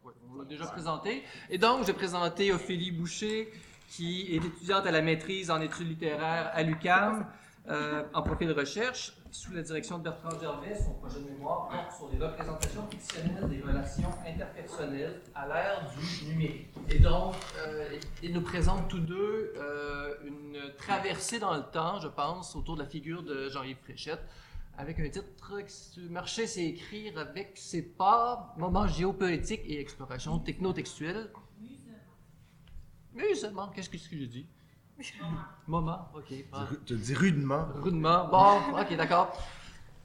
Ouais, on l'a déjà présenté. Et donc, j'ai présenté Ophélie Boucher, qui est étudiante à la maîtrise en études littéraires à l'UQAM, en profil de recherche, sous la direction de Bertrand Gervais. Son projet de mémoire porte sur les représentations fictionnelles des relations interpersonnelles à l'ère du numérique. Et donc, ils nous présentent tous deux une traversée dans le temps, je pense, autour de la figure de Jean-Yves Fréchette, avec un titre « Marcher, c'est écrire avec ses pas, moments géopoétiques et exploration techno-textuelle ». Musulman, qu'est-ce que j'ai dit? Moment, ok. Tu dis rudement. Rudement, bon, ok, d'accord.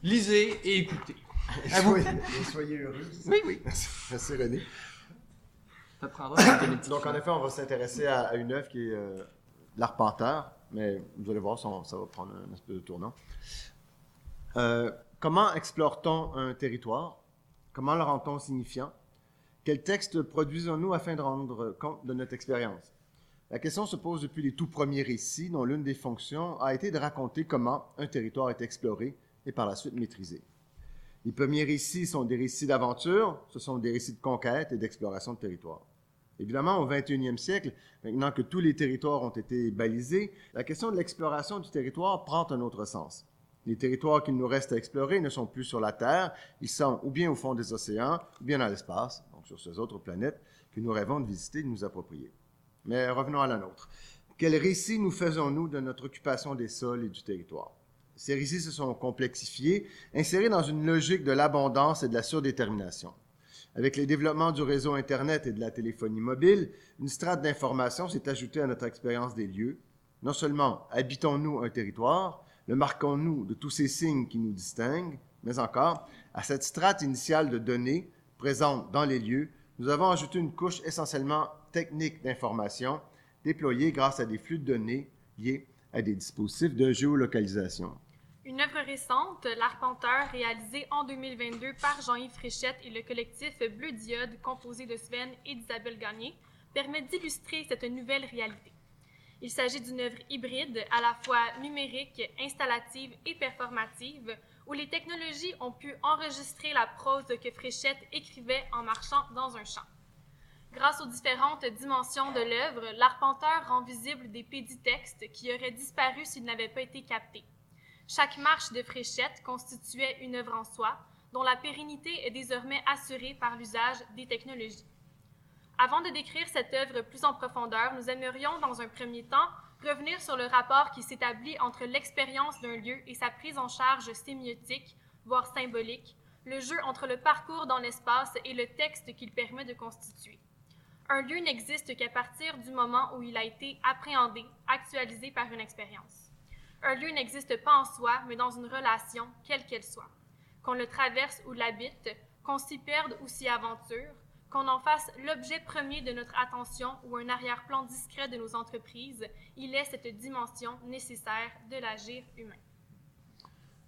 Lisez et écoutez. Et soyez heureux. Oui. Merci René. Ça prendra une petite Donc en effet, on va s'intéresser à une œuvre qui est L'Arpenteur, mais vous allez voir, ça va prendre un espèce de tournant. Comment explore-t-on un territoire? Comment le rend-on signifiant? Quels textes produisons-nous afin de rendre compte de notre expérience? La question se pose depuis les tout premiers récits, dont l'une des fonctions a été de raconter comment un territoire est exploré et par la suite maîtrisé. Les premiers récits sont des récits d'aventure, ce sont des récits de conquête et d'exploration de territoire. Évidemment, au 21e siècle, maintenant que tous les territoires ont été balisés, la question de l'exploration du territoire prend un autre sens. Les territoires qu'il nous reste à explorer ne sont plus sur la Terre, ils sont ou bien au fond des océans, ou bien dans l'espace, donc sur ces autres planètes que nous rêvons de visiter et de nous approprier. Mais revenons à la nôtre. Quel récit nous faisons-nous de notre occupation des sols et du territoire? Ces récits se sont complexifiés, insérés dans une logique de l'abondance et de la surdétermination. Avec les développements du réseau Internet et de la téléphonie mobile, une strate d'information s'est ajoutée à notre expérience des lieux. Non seulement habitons-nous un territoire, le marquons-nous de tous ces signes qui nous distinguent, mais encore, à cette strate initiale de données présente dans les lieux, nous avons ajouté une couche essentiellement technique d'information déployée grâce à des flux de données liés à des dispositifs de géolocalisation. Une œuvre récente, L'Arpenteur, réalisée en 2022 par Jean-Yves Fréchette et le collectif Bleu Diode, composé de Sven et d'Isabelle Gagné, permet d'illustrer cette nouvelle réalité. Il s'agit d'une œuvre hybride, à la fois numérique, installative et performative, où les technologies ont pu enregistrer la prose que Fréchette écrivait en marchant dans un champ. Grâce aux différentes dimensions de l'œuvre, L'Arpenteur rend visible des péditextes qui auraient disparu s'ils n'avaient pas été captés. Chaque marche de Fréchette constituait une œuvre en soi, dont la pérennité est désormais assurée par l'usage des technologies. Avant de décrire cette œuvre plus en profondeur, nous aimerions, dans un premier temps, revenir sur le rapport qui s'établit entre l'expérience d'un lieu et sa prise en charge sémiotique, voire symbolique, le jeu entre le parcours dans l'espace et le texte qu'il permet de constituer. Un lieu n'existe qu'à partir du moment où il a été appréhendé, actualisé par une expérience. Un lieu n'existe pas en soi, mais dans une relation, quelle qu'elle soit. Qu'on le traverse ou l'habite, qu'on s'y perde ou s'y aventure, qu'on en fasse l'objet premier de notre attention ou un arrière-plan discret de nos entreprises, il est cette dimension nécessaire de l'agir humain.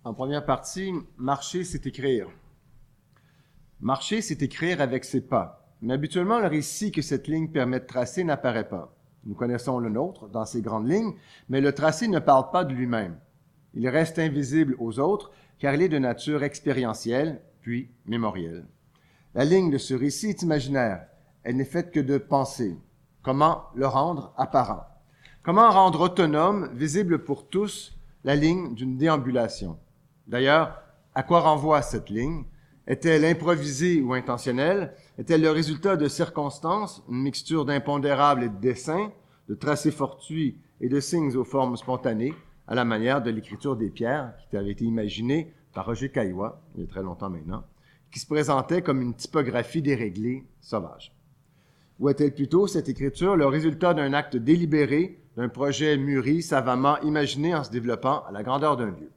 En première partie, marcher, c'est écrire. Marcher, c'est écrire avec ses pas. Mais habituellement, le récit que cette ligne permet de tracer n'apparaît pas. Nous connaissons le nôtre dans ses grandes lignes, mais le tracé ne parle pas de lui-même. Il reste invisible aux autres, car il est de nature expérientielle, puis mémorielle. La ligne de ce récit est imaginaire. Elle n'est faite que de pensée. Comment le rendre apparent? Comment rendre autonome, visible pour tous, la ligne d'une déambulation? D'ailleurs, à quoi renvoie cette ligne? Est-elle improvisée ou intentionnelle? Est-elle le résultat de circonstances, une mixture d'impondérables et de dessins, de tracés fortuits et de signes aux formes spontanées, à la manière de l'écriture des pierres qui avait été imaginée par Roger Caillois, il y a très longtemps maintenant, qui se présentait comme une typographie déréglée, sauvage? Ou est-elle plutôt, cette écriture, le résultat d'un acte délibéré, d'un projet mûri, savamment imaginé en se développant à la grandeur d'un lieu?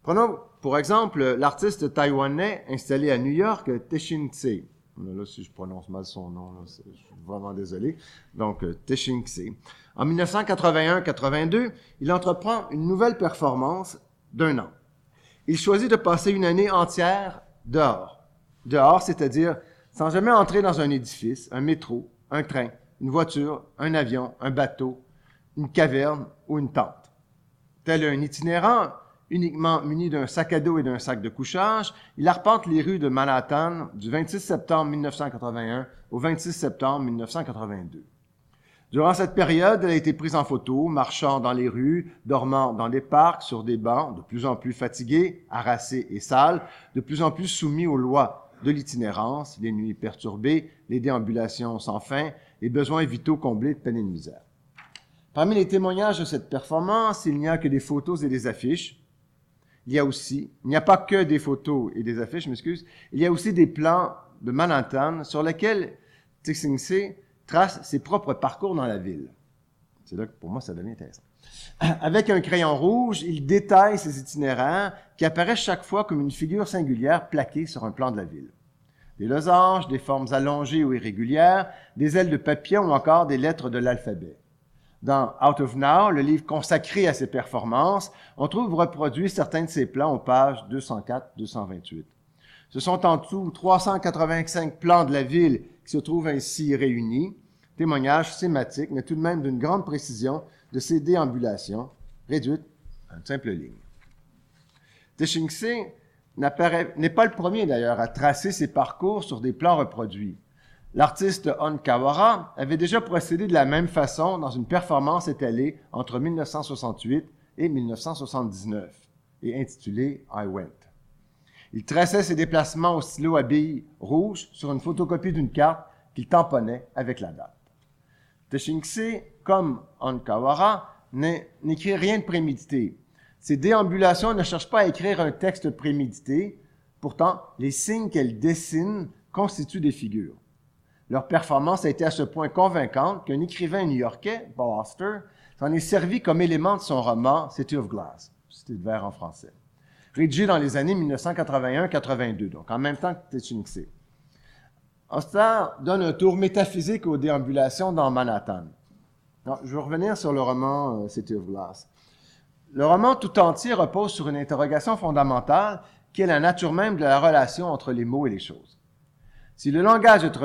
Prenons pour exemple l'artiste taïwanais installé à New York, Tehching Hsieh. Là, si je prononce mal son nom, là, je suis vraiment désolé. Donc, Tehching Hsieh. En 1981-82, il entreprend une nouvelle performance d'1 an. Il choisit de passer une année entière dehors. Dehors, c'est-à-dire sans jamais entrer dans un édifice, un métro, un train, une voiture, un avion, un bateau, une caverne ou une tente. Tel un itinérant, uniquement muni d'un sac à dos et d'un sac de couchage, il arpente les rues de Manhattan du 26 septembre 1981 au 26 septembre 1982. Durant cette période, elle a été prise en photo, marchant dans les rues, dormant dans des parcs, sur des bancs, de plus en plus fatigué, harassé et sale, de plus en plus soumis aux lois de l'itinérance, les nuits perturbées, les déambulations sans fin, les besoins vitaux comblés de peine et de misère. Parmi les témoignages de cette performance, il n'y a que des photos et des affiches. Il n'y a pas que des photos et des affiches, il y a aussi des plans de Manhattan sur lesquels Tixingse trace ses propres parcours dans la ville. C'est là que pour moi ça devient intéressant. Avec un crayon rouge, il détaille ses itinéraires qui apparaissent chaque fois comme une figure singulière plaquée sur un plan de la ville. Des losanges, des formes allongées ou irrégulières, des ailes de papillon ou encore des lettres de l'alphabet. Dans Out of Now, le livre consacré à ses performances, on trouve reproduits certains de ses plans aux pages 204-228. Ce sont en tout 385 plans de la ville qui se trouvent ainsi réunis, témoignages schématiques, mais tout de même d'une grande précision de ces déambulations, réduites à une simple ligne. Tixingse n'est pas le premier d'ailleurs à tracer ses parcours sur des plans reproduits. L'artiste Hon Kawara avait déjà procédé de la même façon dans une performance étalée entre 1968 et 1979 et intitulée I Went. Il traçait ses déplacements au stylo à billes rouges sur une photocopie d'une carte qu'il tamponnait avec la date. Tixingse, comme Hon Kawara, n'écrit rien de prémédité. Ses déambulations ne cherchent pas à écrire un texte prémédité. Pourtant, les signes qu'elle dessine constituent des figures. Leur performance a été à ce point convaincante qu'un écrivain new-yorkais, Paul Auster, s'en est servi comme élément de son roman City of Glass, Cité de verre en français, rédigé dans les années 1981-82, donc en même temps que Tixingse. Auster donne un tour métaphysique aux déambulations dans Manhattan. Alors, je vais revenir sur le roman City of Glass. Le roman tout entier repose sur une interrogation fondamentale qui est la nature même de la relation entre les mots et les choses. Si le langage est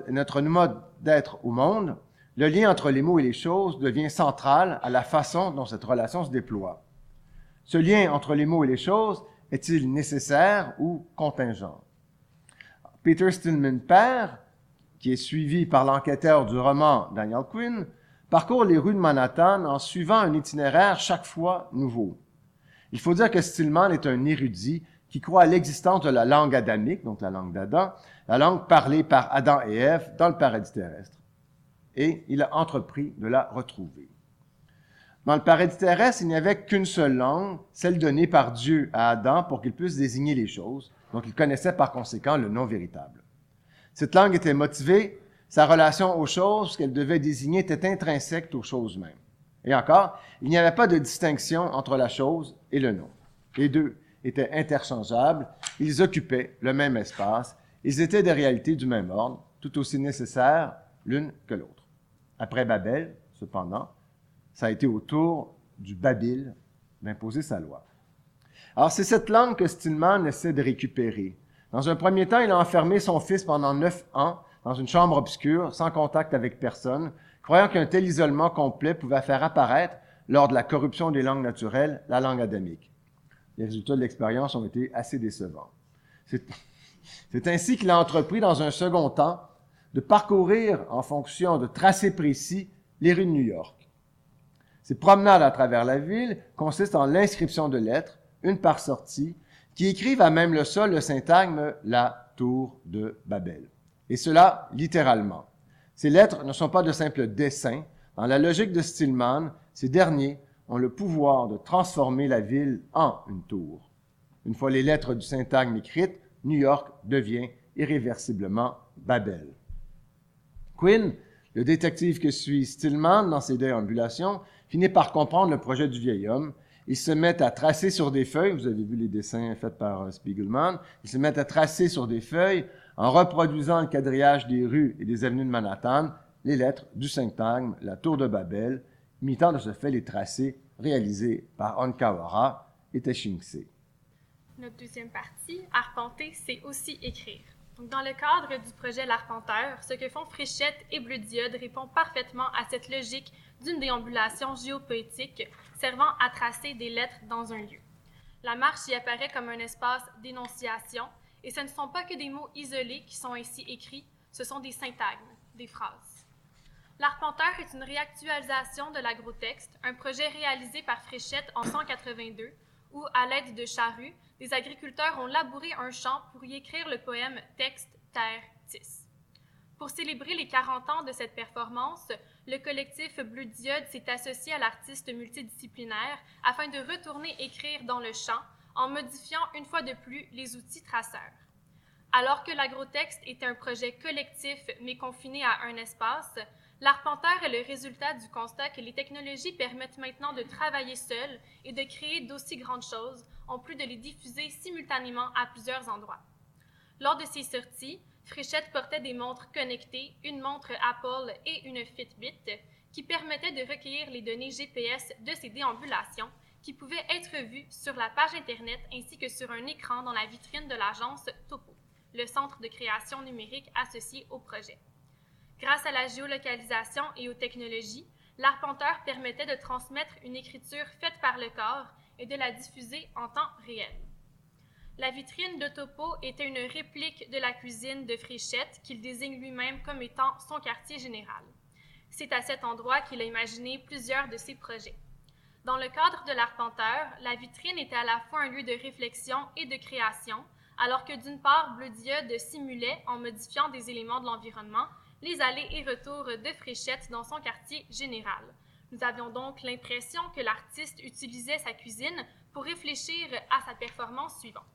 notre mode d'être au monde, le lien entre les mots et les choses devient central à la façon dont cette relation se déploie. Ce lien entre les mots et les choses est-il nécessaire ou contingent? Peter Stillman père, qui est suivi par l'enquêteur du roman Daniel Quinn, parcourt les rues de Manhattan en suivant un itinéraire chaque fois nouveau. Il faut dire que Stillman est un érudit qui croit à l'existence de la langue adamique, donc la langue d'Adam, la langue parlée par Adam et Ève dans le paradis terrestre. Et il a entrepris de la retrouver. Dans le paradis terrestre, il n'y avait qu'une seule langue, celle donnée par Dieu à Adam pour qu'il puisse désigner les choses, donc il connaissait par conséquent le nom véritable. Cette langue était motivée, sa relation aux choses, ce qu'elle devait désigner, était intrinsèque aux choses mêmes. Et encore, il n'y avait pas de distinction entre la chose et le nom. Les deux étaient interchangeables, ils occupaient le même espace, ils étaient des réalités du même ordre, tout aussi nécessaires l'une que l'autre. Après Babel, cependant, ça a été au tour du Babil d'imposer sa loi. Alors, c'est cette langue que Stillman essaie de récupérer. Dans un premier temps, il a enfermé son fils pendant 9 ans dans une chambre obscure, sans contact avec personne, croyant qu'un tel isolement complet pouvait faire apparaître, lors de la corruption des langues naturelles, la langue adamique. Les résultats de l'expérience ont été assez décevants. C'est ainsi qu'il a entrepris, dans un second temps, de parcourir, en fonction de tracés précis, les rues de New York. Ces promenades à travers la ville consistent en l'inscription de lettres, une par sortie, qui écrivent à même le sol le syntagme « la tour de Babel ». Et cela, littéralement. Ces lettres ne sont pas de simples dessins. Dans la logique de Stillman, ces derniers ont le pouvoir de transformer la ville en une tour. Une fois les lettres du syntagme écrites, New York devient irréversiblement Babel. Quinn, le détective que suit Stillman dans ses déambulations, finit par comprendre le projet du vieil homme. Ils se mettent à tracer sur des feuilles, vous avez vu les dessins faits par Spiegelman, ils se mettent à tracer sur des feuilles, en reproduisant le quadrillage des rues et des avenues de Manhattan, les lettres du syntagme, la tour de Babel, imitant de ce fait les tracés réalisés par Hon Kawara et Tixingse. Notre deuxième partie, arpenter, c'est aussi écrire. Donc, dans le cadre du projet L'Arpenteur, ce que font Fréchette et Bleu Diode répond parfaitement à cette logique d'une déambulation géopoétique servant à tracer des lettres dans un lieu. La marche y apparaît comme un espace d'énonciation, et ce ne sont pas que des mots isolés qui sont ainsi écrits, ce sont des syntagmes, des phrases. L'Arpenteur est une réactualisation de l'agrotexte, un projet réalisé par Fréchette en 182, où, à l'aide de charrues, des agriculteurs ont labouré un champ pour y écrire le poème Texte, Terre, Tis. Pour célébrer les 40 ans de cette performance, le collectif Bleu Diode s'est associé à l'artiste multidisciplinaire afin de retourner écrire dans le champ en modifiant une fois de plus les outils traceurs. Alors que l'agrotexte était un projet collectif mais confiné à un espace, l'Arpenteur est le résultat du constat que les technologies permettent maintenant de travailler seul et de créer d'aussi grandes choses, en plus de les diffuser simultanément à plusieurs endroits. Lors de ses sorties, Fréchette portait des montres connectées, une montre Apple et une Fitbit, qui permettaient de recueillir les données GPS de ses déambulations, qui pouvaient être vues sur la page Internet ainsi que sur un écran dans la vitrine de l'agence Topo, le centre de création numérique associé au projet. Grâce à la géolocalisation et aux technologies, l'Arpenteur permettait de transmettre une écriture faite par le corps et de la diffuser en temps réel. La vitrine de Topo était une réplique de la cuisine de Fréchette qu'il désigne lui-même comme étant son quartier général. C'est à cet endroit qu'il a imaginé plusieurs de ses projets. Dans le cadre de l'Arpenteur, la vitrine était à la fois un lieu de réflexion et de création, alors que d'une part, Bleu Diode simulait, en modifiant des éléments de l'environnement, les allers et retours de Fréchette dans son quartier général. Nous avions donc l'impression que l'artiste utilisait sa cuisine pour réfléchir à sa performance suivante.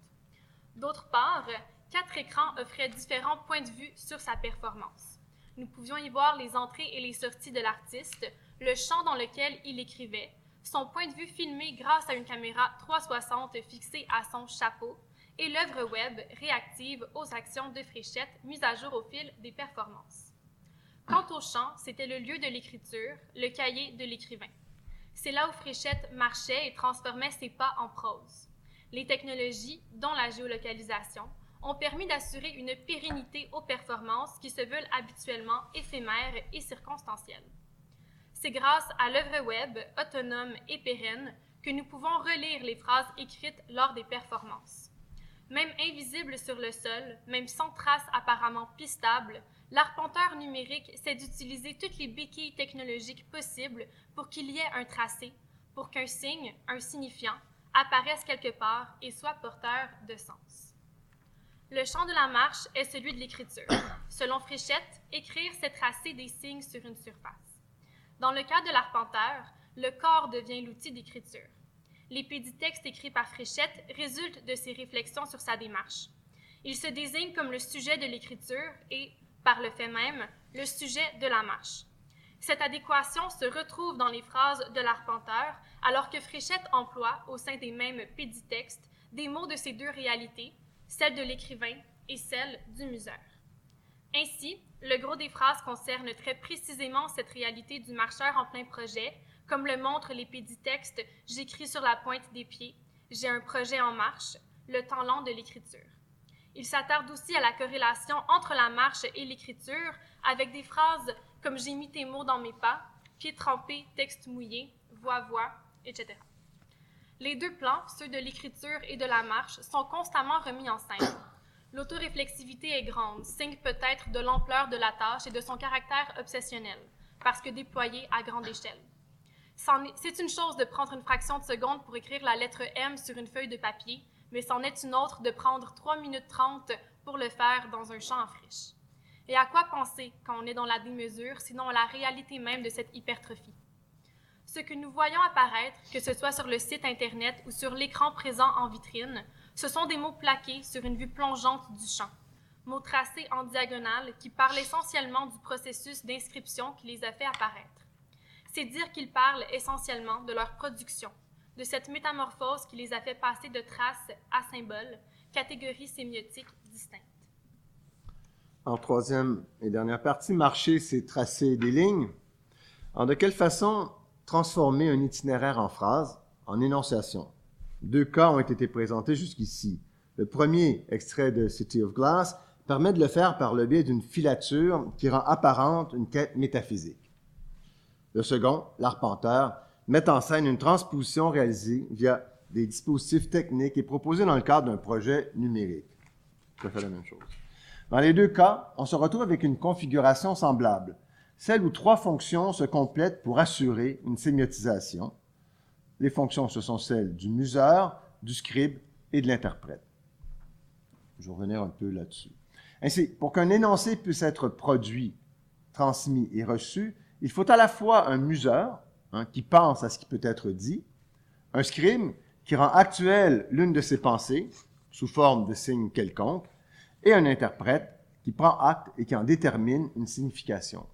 D'autre part, 4 écrans offraient différents points de vue sur sa performance. Nous pouvions y voir les entrées et les sorties de l'artiste, le champ dans lequel il écrivait, son point de vue filmé grâce à une caméra 360 fixée à son chapeau, et l'œuvre web réactive aux actions de Fréchette mises à jour au fil des performances. Quant au champ, c'était le lieu de l'écriture, le cahier de l'écrivain. C'est là où Fréchette marchait et transformait ses pas en prose. Les technologies, dont la géolocalisation, ont permis d'assurer une pérennité aux performances qui se veulent habituellement éphémères et circonstancielles. C'est grâce à l'œuvre web, autonome et pérenne, que nous pouvons relire les phrases écrites lors des performances. Même invisible sur le sol, même sans traces apparemment pistables, l'Arpenteur numérique sait d'utiliser toutes les béquilles technologiques possibles pour qu'il y ait un tracé, pour qu'un signe, un signifiant, apparaisse quelque part et soit porteur de sens. Le champ de la marche est celui de l'écriture. Selon Fréchette, écrire, c'est tracer des signes sur une surface. Dans le cas de l'Arpenteur, le corps devient l'outil d'écriture. Les péditextes écrits par Fréchette résultent de ses réflexions sur sa démarche. Il se désigne comme le sujet de l'écriture et, par le fait même, le sujet de la marche. Cette adéquation se retrouve dans les phrases de l'Arpenteur, alors que Fréchette emploie, au sein des mêmes péditextes, des mots de ces deux réalités, celle de l'écrivain et celle du museur. Ainsi, le gros des phrases concerne très précisément cette réalité du marcheur en plein projet, comme le montrent les péditextes « J'écris sur la pointe des pieds »,« J'ai un projet en marche », le temps lent de l'écriture. Il s'attarde aussi à la corrélation entre la marche et l'écriture, avec des phrases comme « J'ai mis tes mots dans mes pas »,« Pieds trempés, texte mouillé »,« Voix, etc. Les deux plans, ceux de l'écriture et de la marche, sont constamment remis en scène. L'autoréflexivité est grande, signe peut-être de l'ampleur de la tâche et de son caractère obsessionnel, parce que déployée à grande échelle. C'est une chose de prendre une fraction de seconde pour écrire la lettre M sur une feuille de papier, mais c'en est une autre de prendre 3 minutes 30 pour le faire dans un champ en friche. Et à quoi penser quand on est dans la démesure, sinon à la réalité même de cette hypertrophie? Ce que nous voyons apparaître, que ce soit sur le site Internet ou sur l'écran présent en vitrine, ce sont des mots plaqués sur une vue plongeante du champ, mots tracés en diagonale qui parlent essentiellement du processus d'inscription qui les a fait apparaître. C'est dire qu'ils parlent essentiellement de leur production, de cette métamorphose qui les a fait passer de traces à symboles, catégories sémiotiques distinctes. En troisième et dernière partie, marcher, c'est tracer des lignes. De quelle façon transformer un itinéraire en phrase, en énonciation? 2 cas ont été présentés jusqu'ici. Le premier, extrait de City of Glass, permet de le faire par le biais d'une filature qui rend apparente une quête métaphysique. Le second, l'Arpenteur, met en scène une transposition réalisée via des dispositifs techniques et proposé dans le cadre d'un projet numérique. Tout à fait la même chose. Dans les deux cas, on se retrouve avec une configuration semblable, celle où 3 fonctions se complètent pour assurer une sémiotisation. Les fonctions, ce sont celles du museur, du scribe et de l'interprète. Je vais revenir un peu là-dessus. Ainsi, pour qu'un énoncé puisse être produit, transmis et reçu, il faut à la fois un museur, qui pense à ce qui peut être dit, un scribe qui rend actuelle l'une de ses pensées, sous forme de signe quelconque, et un interprète qui prend acte et qui en détermine une signification.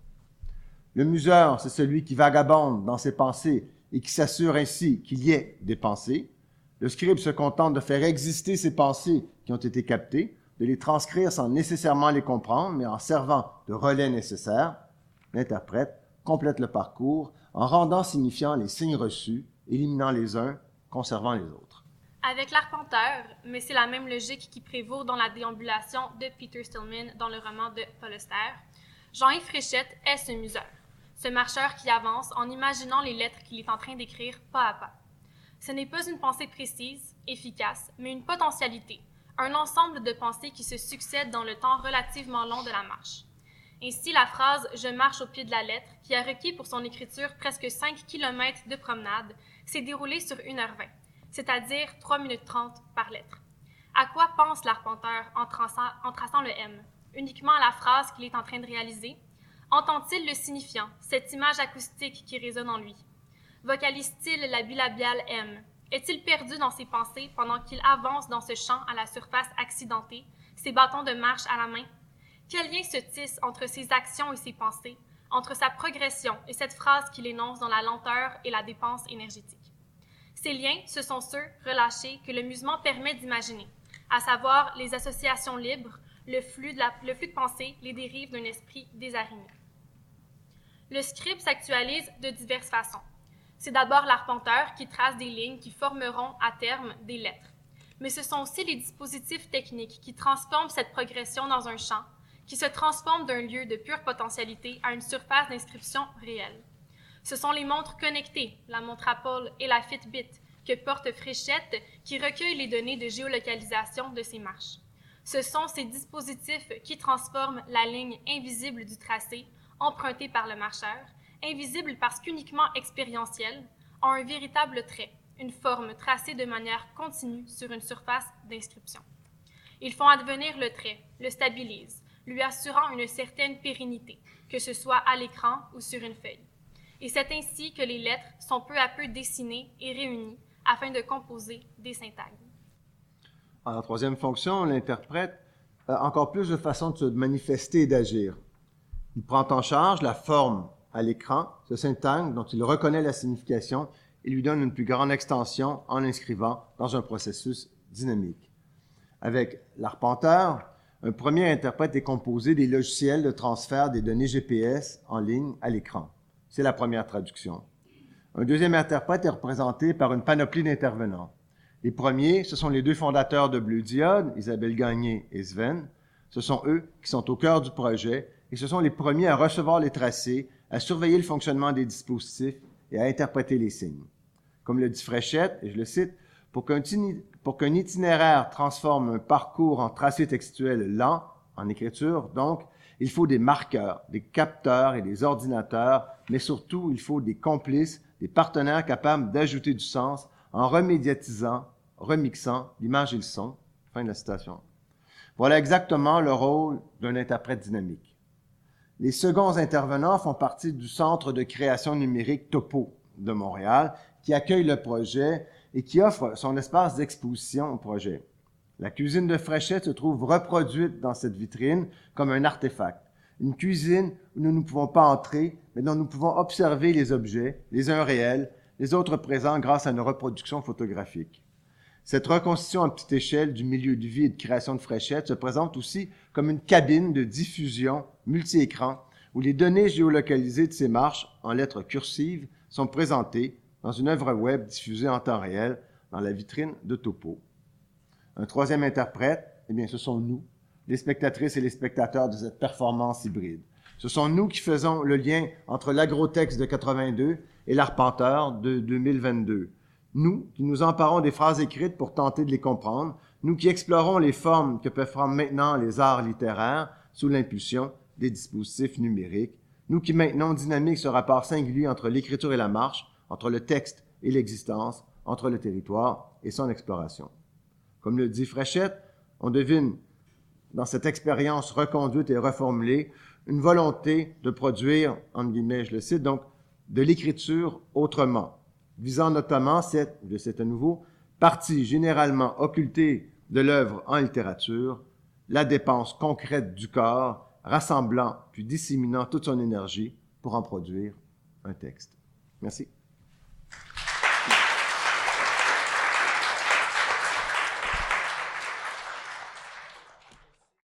Le museur, c'est celui qui vagabonde dans ses pensées et qui s'assure ainsi qu'il y ait des pensées. Le scribe se contente de faire exister ces pensées qui ont été captées, de les transcrire sans nécessairement les comprendre, mais en servant de relais nécessaire. L'interprète complète le parcours en rendant signifiants les signes reçus, éliminant les uns, conservant les autres. Avec l'arpenteur, mais c'est la même logique qui prévaut dans la déambulation de Peter Stillman dans le roman de Paul Auster, Jean-Yves Fréchette est ce museur, ce marcheur qui avance en imaginant les lettres qu'il est en train d'écrire pas à pas. Ce n'est pas une pensée précise, efficace, mais une potentialité, un ensemble de pensées qui se succèdent dans le temps relativement long de la marche. Ainsi, la phrase « Je marche au pied de la lettre », qui a requis pour son écriture presque 5 km de promenade, s'est déroulée sur 1h20, c'est-à-dire 3 minutes 30 par lettre. À quoi pense l'arpenteur en traçant le M? Uniquement à la phrase qu'il est en train de réaliser? Entend-il le signifiant, cette image acoustique qui résonne en lui? Vocalise-t-il la bilabiale M? Est-il perdu dans ses pensées pendant qu'il avance dans ce champ à la surface accidentée, ses bâtons de marche à la main? Quel lien se tisse entre ses actions et ses pensées, entre sa progression et cette phrase qu'il énonce dans la lenteur et la dépense énergétique? Ces liens, ce sont ceux, relâchés, que le musement permet d'imaginer, à savoir les associations libres, le flux de pensée, les dérives d'un esprit désarrimé. Le scribe s'actualise de diverses façons. C'est d'abord l'arpenteur qui trace des lignes qui formeront à terme des lettres. Mais ce sont aussi les dispositifs techniques qui transforment cette progression dans un champ, qui se transforment d'un lieu de pure potentialité à une surface d'inscription réelle. Ce sont les montres connectées, la montre Apple et la Fitbit, que porte Fréchette, qui recueillent les données de géolocalisation de ces marches. Ce sont ces dispositifs qui transforment la ligne invisible du tracé, emprunté par le marcheur, invisible parce qu'uniquement expérientielle, en un véritable trait, une forme tracée de manière continue sur une surface d'inscription. Ils font advenir le trait, le stabilisent, lui assurant une certaine pérennité, que ce soit à l'écran ou sur une feuille. Et c'est ainsi que les lettres sont peu à peu dessinées et réunies afin de composer des syntagmes. En troisième fonction, l'interprète a encore plus de façons de se manifester et d'agir. Il prend en charge la forme à l'écran, ce syntagme dont il reconnaît la signification et lui donne une plus grande extension en l'inscrivant dans un processus dynamique. Avec l'arpenteur, un premier interprète est composé des logiciels de transfert des données GPS en ligne à l'écran. C'est la première traduction. Un deuxième interprète est représenté par une panoplie d'intervenants. Les premiers, ce sont les 2 fondateurs de Bleu Diode, Isabelle Gagné et Sven. Ce sont eux qui sont au cœur du projet et ce sont les premiers à recevoir les tracés, à surveiller le fonctionnement des dispositifs et à interpréter les signes. Comme le dit Fréchette, et je le cite, « Pour qu'un itinéraire transforme un parcours en tracé textuel lent, en écriture, donc, il faut des marqueurs, des capteurs et des ordinateurs, mais surtout, il faut des complices, des partenaires capables d'ajouter du sens en remédiatisant, remixant l'image et le son. » Fin de la citation. Voilà exactement le rôle d'un interprète dynamique. Les seconds intervenants font partie du Centre de création numérique Topo de Montréal, qui accueille le projet et qui offre son espace d'exposition au projet. La cuisine de Fréchette se trouve reproduite dans cette vitrine comme un artefact. Une cuisine où nous ne pouvons pas entrer, mais dont nous pouvons observer les objets, les uns réels, les autres présents grâce à nos reproductions photographiques. Cette reconstitution à petite échelle du milieu de vie et de création de Fréchette se présente aussi comme une cabine de diffusion multi-écran où les données géolocalisées de ces marches, en lettres cursives, sont présentées dans une œuvre web diffusée en temps réel dans la vitrine de Topo. Un troisième interprète, eh bien, ce sont nous, les spectatrices et les spectateurs de cette performance hybride. Ce sont nous qui faisons le lien entre l'agrotexte de 82 et l'arpenteur de 2022. Nous qui nous emparons des phrases écrites pour tenter de les comprendre, nous qui explorons les formes que peuvent prendre maintenant les arts littéraires sous l'impulsion des dispositifs numériques, nous qui maintenons dynamique ce rapport singulier entre l'écriture et la marche, entre le texte et l'existence, entre le territoire et son exploration. Comme le dit Fréchette, on devine dans cette expérience reconduite et reformulée une volonté de produire, entre guillemets, je le cite, donc, de l'écriture autrement, visant notamment cette, je cite à nouveau, partie généralement occultée de l'œuvre en littérature, la dépense concrète du corps, rassemblant puis disséminant toute son énergie pour en produire un texte. Merci.